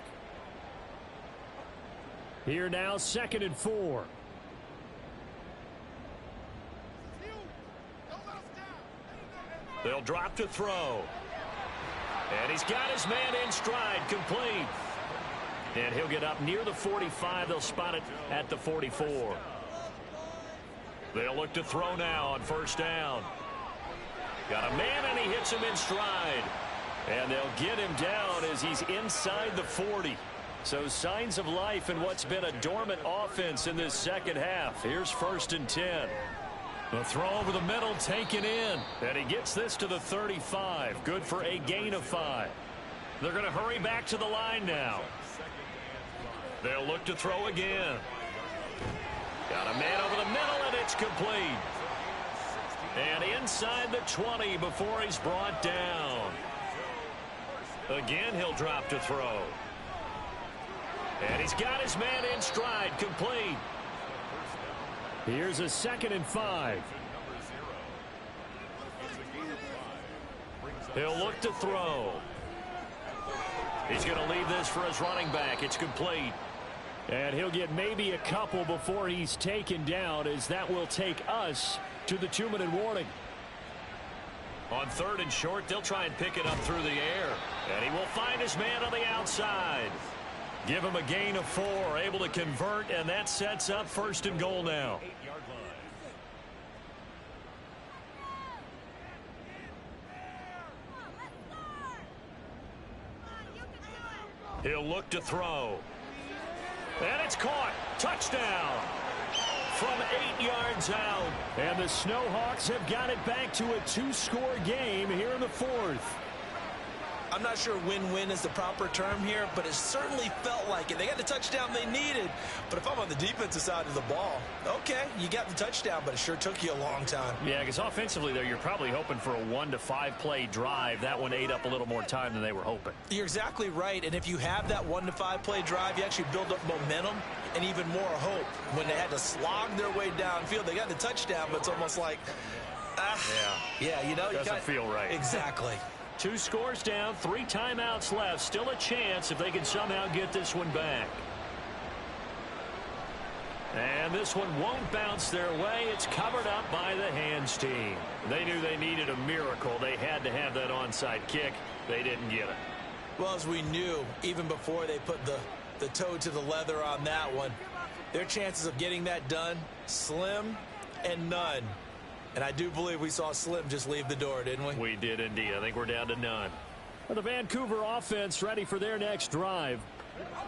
Here now, second and 4. They'll drop to throw. And he's got his man in stride. Complete. And he'll get up near the 45. They'll spot it at the 44. They'll look to throw now on first down. Got a man, and he hits him in stride. And they'll get him down as he's inside the 40. So signs of life in what's been a dormant offense in this second half. Here's 1st and 10. The throw over the middle taken in. And he gets this to the 35. Good for a gain of 5. They're going to hurry back to the line now. They'll look to throw again. Got a man over the middle, and it's complete. And inside the 20 before he's brought down. Again, he'll drop to throw. And he's got his man in stride, complete. Here's a 2nd and 5. He'll look to throw. He's going to leave this for his running back. It's complete. And he'll get maybe a couple before he's taken down, as that will take us to the 2-minute warning. On 3rd and short, they'll try and pick it up through the air. And he will find his man on the outside. Give him a gain of 4, able to convert, and that sets up 1st and goal now. He'll look to throw. And it's caught. Touchdown. From 8 yards out. And the Snowhawks have got it back to a 2-score game here in the 4th. I'm not sure win-win is the proper term here, but it certainly felt like it. They got the touchdown they needed. But if I'm on the defensive side of the ball, okay, you got the touchdown, but it sure took you a long time. Yeah, because offensively there, you're probably hoping for a 1 to 5 play drive. That one ate up a little more time than they were hoping. You're exactly right. And if you have that 1 to 5 play drive, you actually build up momentum and even more hope. When they had to slog their way downfield, they got the touchdown, but it's almost like, yeah, you know, doesn't feel right. Exactly. 2 scores down, 3 timeouts left. Still a chance if they can somehow get this one back. And this one won't bounce their way. It's covered up by the hands team. They knew they needed a miracle. They had to have that onside kick. They didn't get it. Well, as we knew, even before they put the toe to the leather on that one, their chances of getting that done, slim and none. And I do believe we saw Slim just leave the door, didn't we? We did indeed. I think we're down to none. Well, the Vancouver offense ready for their next drive.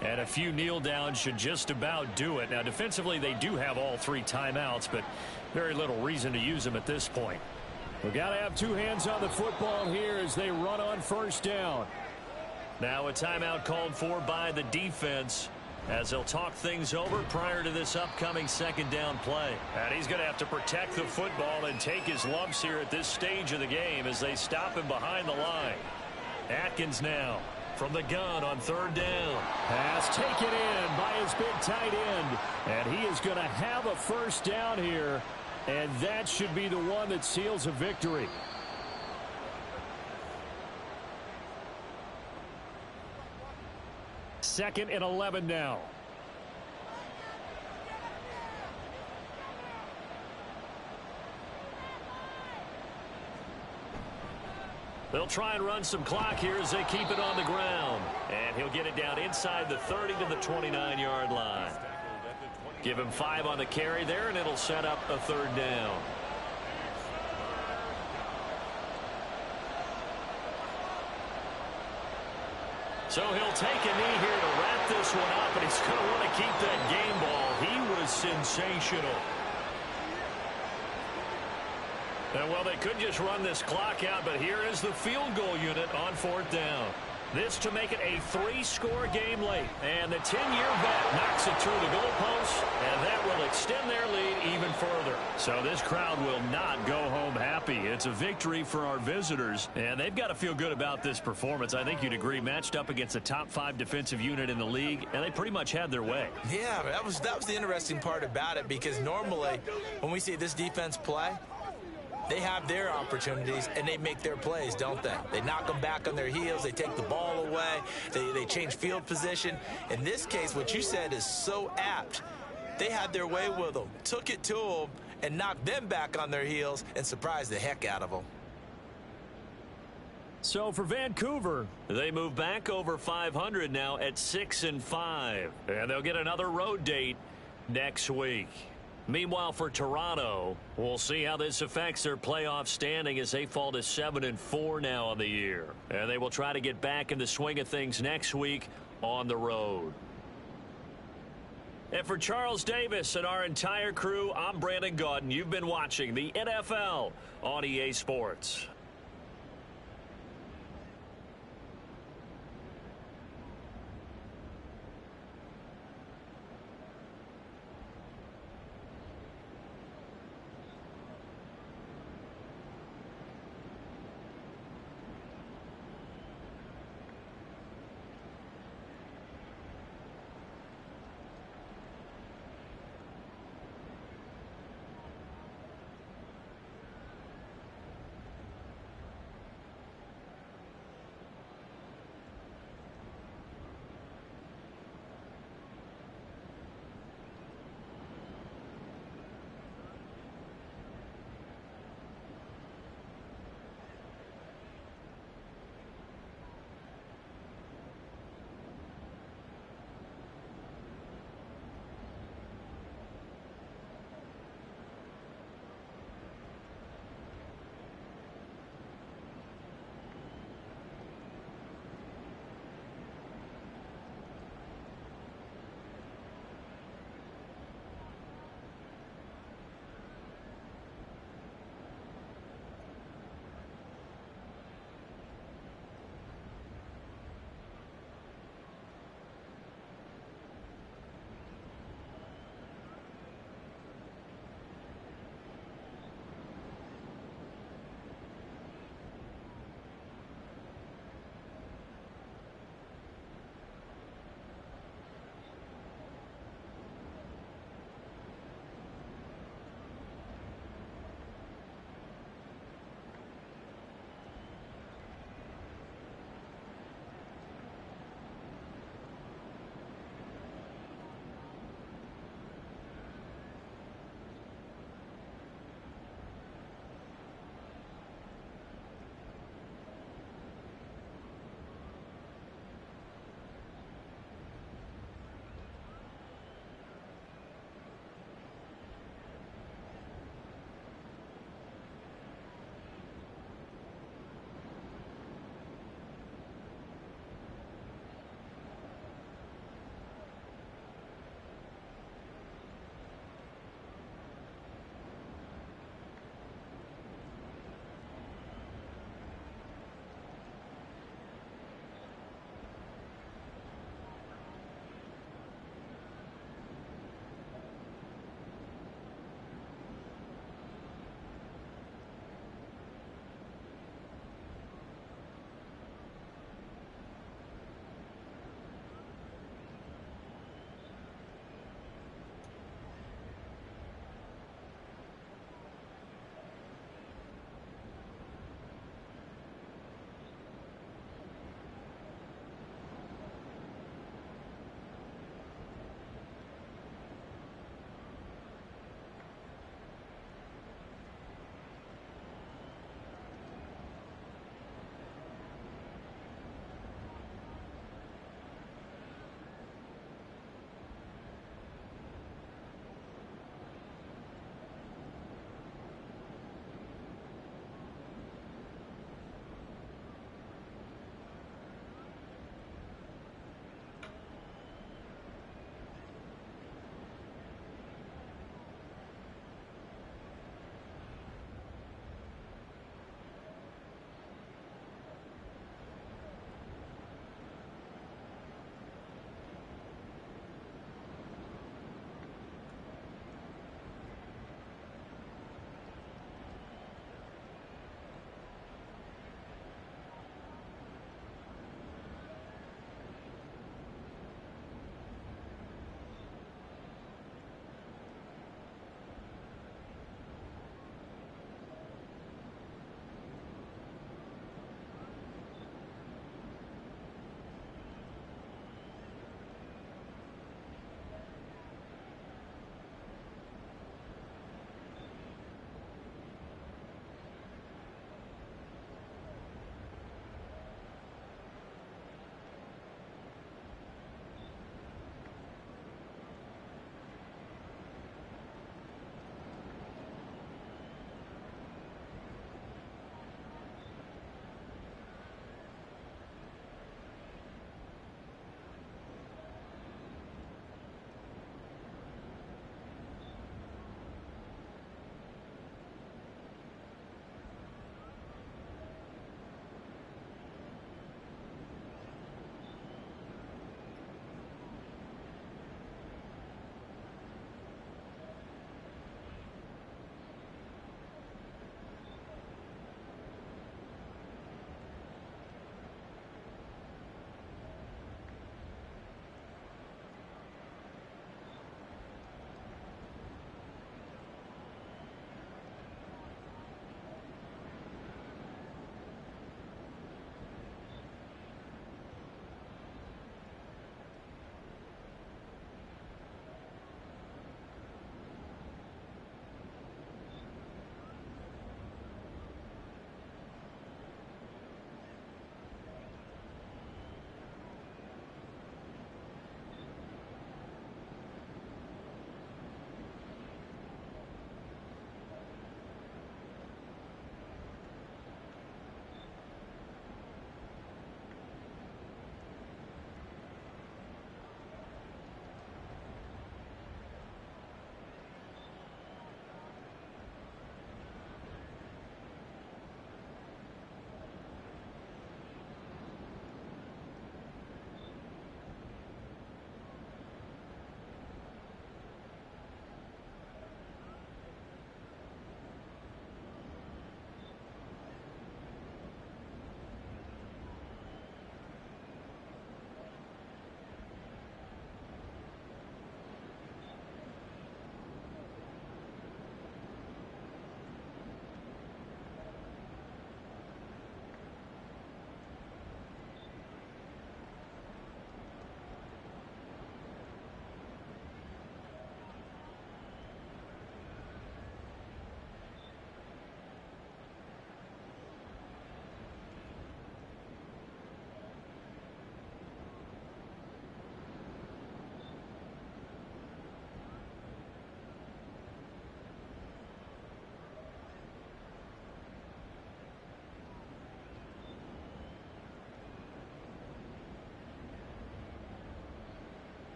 And a few kneel downs should just about do it. Now, defensively, they do have all 3 timeouts, but very little reason to use them at this point. We've got to have 2 hands on the football here as they run on 1st down. Now a timeout called for by the defense, as they'll talk things over prior to this upcoming 2nd down play. And he's going to have to protect the football and take his lumps here at this stage of the game as they stop him behind the line. Atkins now from the gun on 3rd down. Pass taken in by his big tight end. And he is going to have a 1st down here. And that should be the one that seals a victory. Second and 11 now. They'll try and run some clock here as they keep it on the ground. And he'll get it down inside the 30 to the 29-yard line. Give him 5 on the carry there, and it'll set up a 3rd down. So he'll take a knee here to wrap this one up, and he's going to want to keep that game ball. He was sensational. And, well, they could just run this clock out, but here is the field goal unit on 4th down. This to make it a 3-score game late. And the 10-year vet knocks it through the goalpost, and that will extend their lead even further. So this crowd will not go home happy. It's a victory for our visitors, and they've got to feel good about this performance. I think you'd agree, matched up against the top 5 defensive unit in the league, and they pretty much had their way. Yeah, that was the interesting part about it, because normally when we see this defense play, they have their opportunities, and they make their plays, don't they? They knock them back on their heels. They take the ball away. They change field position. In this case, what you said is so apt. They had their way with them, took it to them, and knocked them back on their heels and surprised the heck out of them. So for Vancouver, they move back over 500 now at 6-5. And they'll get another road date next week. Meanwhile, for Toronto, we'll see how this affects their playoff standing as they fall to 7-4 now on the year. And they will try to get back in the swing of things next week on the road. And for Charles Davis and our entire crew, I'm Brandon Gaudin. You've been watching the NFL on EA Sports.